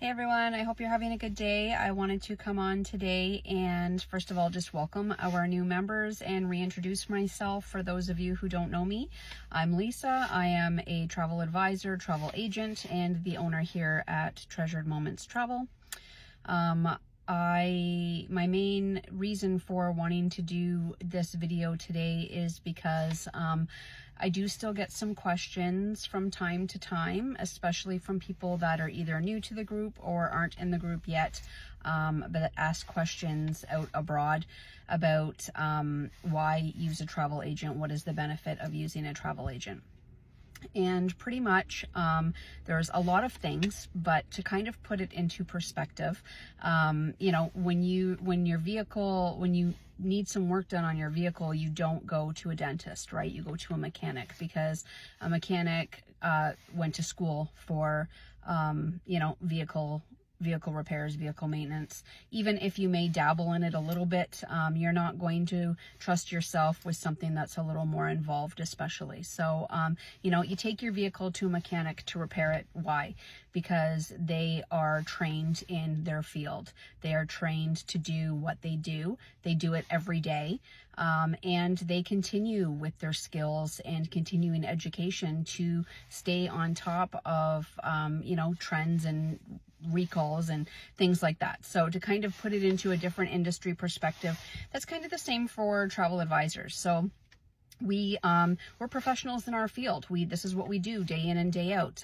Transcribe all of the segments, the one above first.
Hey everyone, I hope you're having a good day. I wanted to come on today and first of all just welcome our new members and reintroduce myself for those of you who don't know me. I'm Lisa. I am a travel advisor, travel agent, and the owner here at Treasured Moments Travel. My main reason for wanting to do this video today is because I do still get some questions from time to time, especially from people that are either new to the group or aren't in the group yet, but ask questions out abroad about why use a travel agent, what is the benefit of using a travel agent. And pretty much there's a lot of things, but to kind of put it into perspective, you know, when you need some work done on your vehicle, you don't go to a dentist, right? You go to a mechanic, because a mechanic went to school for you know, vehicle repairs, vehicle maintenance. Even if you may dabble in it a little bit, you're not going to trust yourself with something that's a little more involved, especially. So, you know, you take your vehicle to a mechanic to repair it. Why? Because they are trained in their field. They are trained to do what they do. They do it every day. And they continue with their skills and continuing education to stay on top of, you know, trends and recalls and things like that. So to kind of put it into a different industry perspective, that's kind of the same for travel advisors. So we're professionals in our field. This is what we do day in and day out.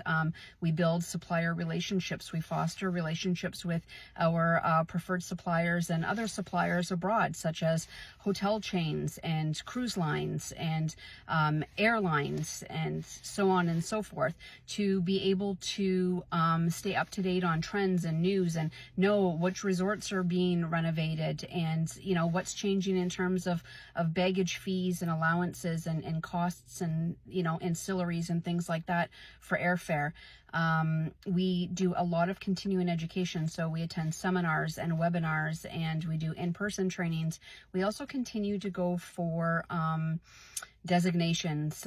We build supplier relationships. We foster relationships with our preferred suppliers and other suppliers abroad, such as hotel chains and cruise lines and airlines and so on and so forth, to be able to stay up to date on trends and news and know which resorts are being renovated and, you know, what's changing in terms of baggage fees and allowances and costs and, you know, ancillaries and things like that for airfare. We do a lot of continuing education, so we attend seminars and webinars, and we do in-person trainings. We also continue to go for designations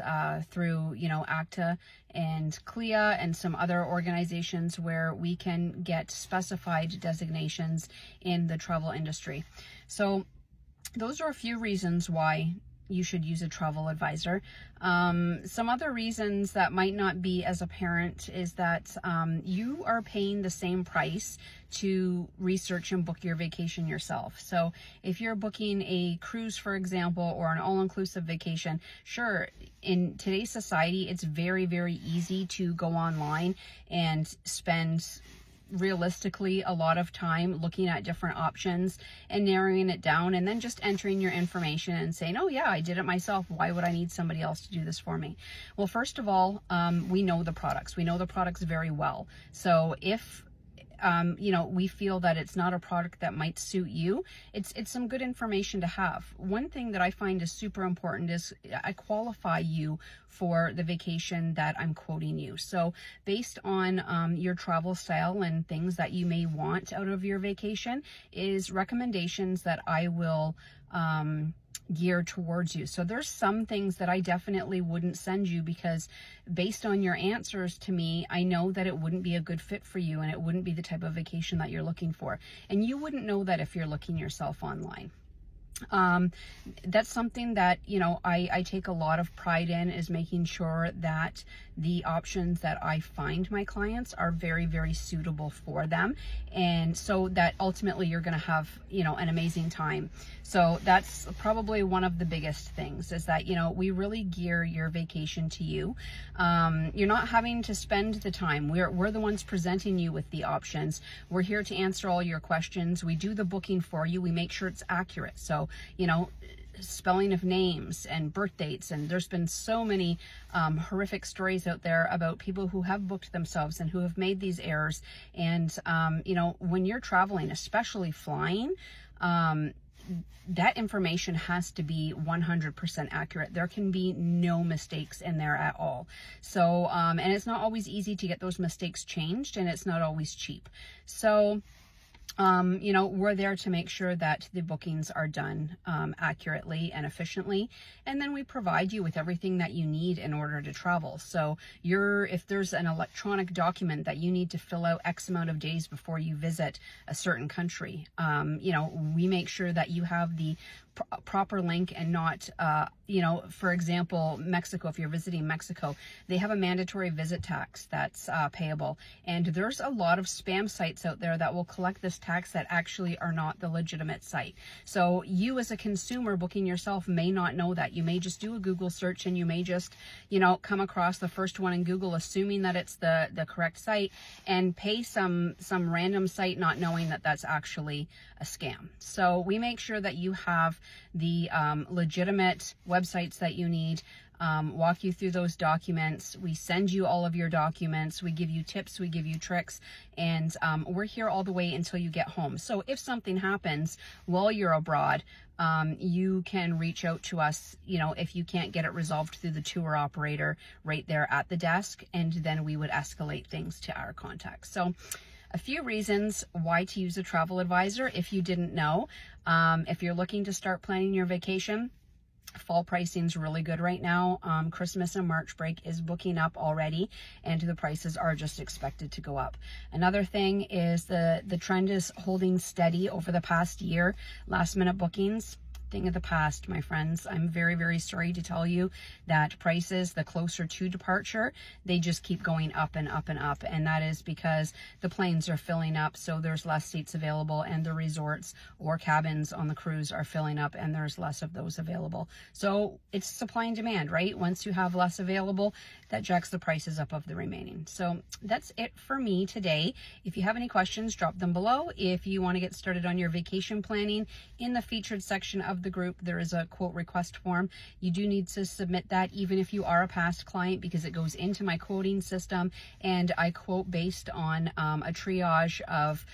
through, you know, ACTA and CLIA and some other organizations where we can get specified designations in the travel industry. So those are a few reasons why you should use a travel advisor. Some other reasons that might not be as apparent is that you are paying the same price to research and book your vacation yourself. So if you're booking a cruise, for example, or an all-inclusive vacation, sure, in today's society, it's very, very easy to go online and spend realistically a lot of time looking at different options and narrowing it down, and then just entering your information and saying, oh yeah, I did it myself, why would I need somebody else to do this for me? Well, first of all, we know the products very well. So if you know, we feel that it's not a product that might suit you, it's some good information to have. One thing that I find is super important is I qualify you for the vacation that I'm quoting you. So based on your travel style and things that you may want out of your vacation is recommendations that I will gear towards you. So there's some things that I definitely wouldn't send you, because based on your answers to me, I know that it wouldn't be a good fit for you and it wouldn't be the type of vacation that you're looking for. And you wouldn't know that if you're looking yourself online. That's something that, you know, I take a lot of pride in, is making sure that the options that I find my clients are very, very suitable for them, and so that ultimately you're going to have, you know, an amazing time. So that's probably one of the biggest things, is that, you know, we really gear your vacation to you. You're not having to spend the time. We're the ones presenting you with the options. We're here to answer all your questions. We do the booking for you. We make sure it's accurate. So, you know, spelling of names and birth dates, and there's been so many horrific stories out there about people who have booked themselves and who have made these errors. And you know, when you're traveling, especially flying, that information has to be 100% accurate. There can be no mistakes in there at all. So and it's not always easy to get those mistakes changed, and it's not always cheap. So you know, we're there to make sure that the bookings are done accurately and efficiently, and then we provide you with everything that you need in order to travel. So if there's an electronic document that you need to fill out X amount of days before you visit a certain country, you know, we make sure that you have the proper link and not, you know, for example, Mexico, if you're visiting Mexico, they have a mandatory visit tax that's payable. And there's a lot of spam sites out there that will collect this tax that actually are not the legitimate site. So you as a consumer booking yourself may not know that. You may just do a Google search and you may just, you know, come across the first one in Google assuming that it's the correct site and pay some random site not knowing that that's actually a scam. So we make sure that you have the legitimate websites that you need, walk you through those documents. We send you all of your documents. We give you tips, we give you tricks, and we're here all the way until you get home. So if something happens while you're abroad, you can reach out to us, you know, if you can't get it resolved through the tour operator right there at the desk, and then we would escalate things to our contacts. So a few reasons why to use a travel advisor if you didn't know. If you're looking to start planning your vacation, fall pricing is really good right now. Christmas and March break is booking up already, and the prices are just expected to go up. Another thing is the trend is holding steady over the past year. Last minute bookings, thing of the past, my friends. I'm very, very sorry to tell you that prices, the closer to departure, they just keep going up and up and up. And that is because the planes are filling up, so there's less seats available, and the resorts or cabins on the cruise are filling up, and there's less of those available. So it's supply and demand, right? Once you have less available, that jacks the prices up of the remaining. So that's it for me today. If you have any questions, drop them below. If you want to get started on your vacation planning, in the featured section of the group, there is a quote request form. You do need to submit that even if you are a past client, because it goes into my quoting system, and I quote based on a triage of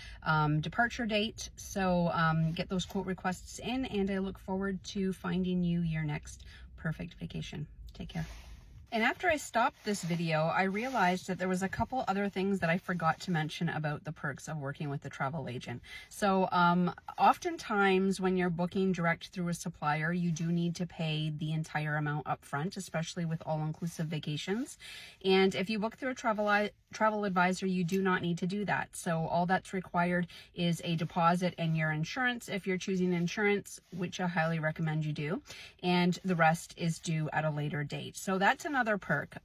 departure date. So get those quote requests in, and I look forward to finding you your next perfect vacation. Take care. And after I stopped this video, I realized that there was a couple other things that I forgot to mention about the perks of working with a travel agent. So oftentimes when you're booking direct through a supplier, you do need to pay the entire amount up front, especially with all-inclusive vacations. And if you book through a travel advisor, you do not need to do that. So all that's required is a deposit and your insurance if you're choosing insurance, which I highly recommend you do. And the rest is due at a later date. So that's another perk.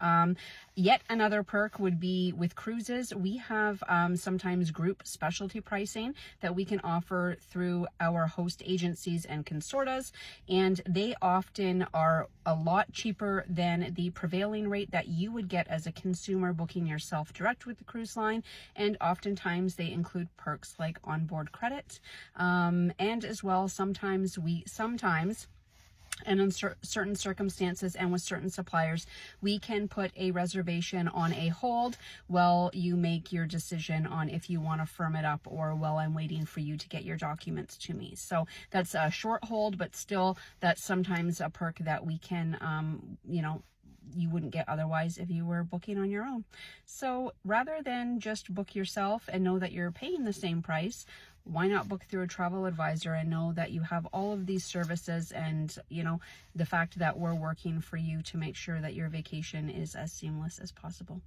Yet another perk would be with cruises. We have sometimes group specialty pricing that we can offer through our host agencies and consortas, and they often are a lot cheaper than the prevailing rate that you would get as a consumer booking yourself direct with the cruise line. And oftentimes they include perks like onboard credit, and as well sometimes and in certain circumstances and with certain suppliers, we can put a reservation on a hold while you make your decision on if you want to firm it up, or while I'm waiting for you to get your documents to me. So that's a short hold, but still that's sometimes a perk that we can, you know, you wouldn't get otherwise if you were booking on your own. So rather than just book yourself and know that you're paying the same price, why not book through a travel advisor and know that you have all of these services, and you know, the fact that we're working for you to make sure that your vacation is as seamless as possible.